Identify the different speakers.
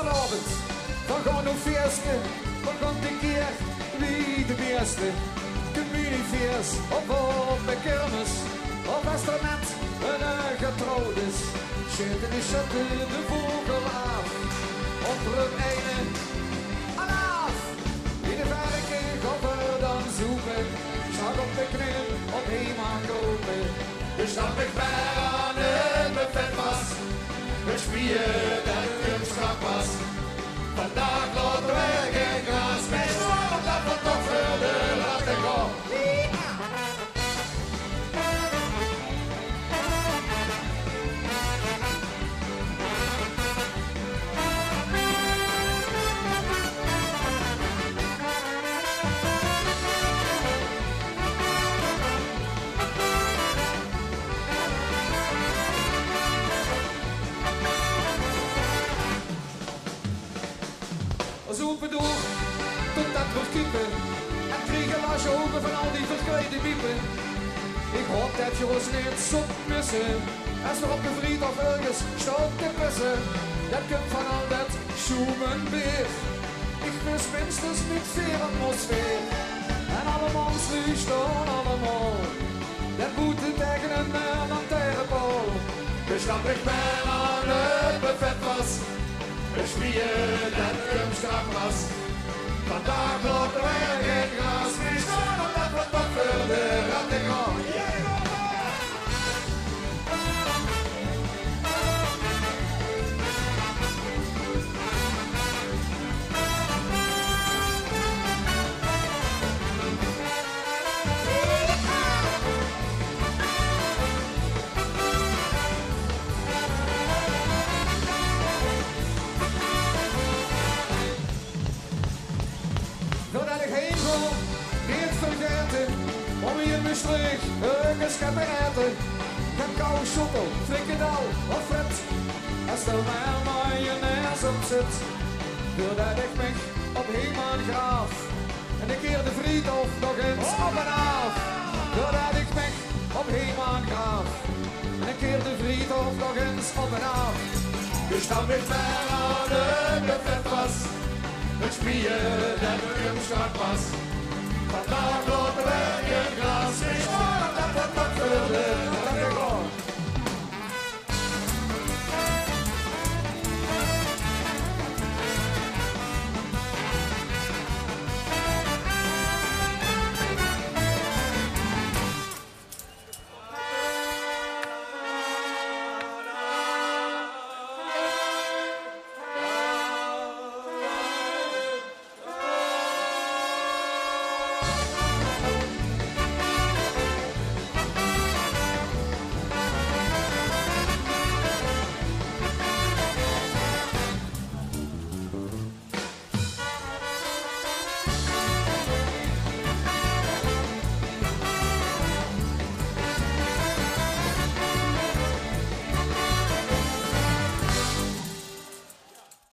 Speaker 1: vastelavond. We gaan op feesten, we gaan de keer wie de beste. Communiefeest of op de kermis, of is er net een getrouwd is. Zitten die zetten de vogel af, onder het ene en af. In de verre gaan we dan zoeken, zag op de knie op helemaal kopen. Dus stap ik bij aan het buffet was, we spieren dat het strak was. Vandaag laten wij geen gras mee, omdat we toch verder laten gaan. Zo bedoel, tot dat terugkiepen. En kreeg een lasje ogen van al die verklede wiepen. Ik hoop dat je ons niet zult missen. Als er op een vriend of ergens staat te pissen. Dat komt van al dat zoemenbeer. Ik mis minstens niet veel atmosfeer. En allemaal staan allemaal. Dat boete tegen een lantaarnpaal. Dus dat ik bijna aan het buffet was. Dus wie je dat hem strak was. Vandaag laten wij geen gras meer staan, omdat we toch verder laten gaan. Voordat ik heen ga, niet vergeten, om hier in Maastricht een schep te eten. Een koude choco, frikandel of frit, als er maar mayonaise op zit. Voordat ik mich op helemaal graaf, en een keer de friethof nog eens op en af. Voordat ik mich op helemaal graaf, en een keer de friethof nog eens op en af. Dus dan ik bij aan de buffet was. Het spieren dat hem strak was. Vandaag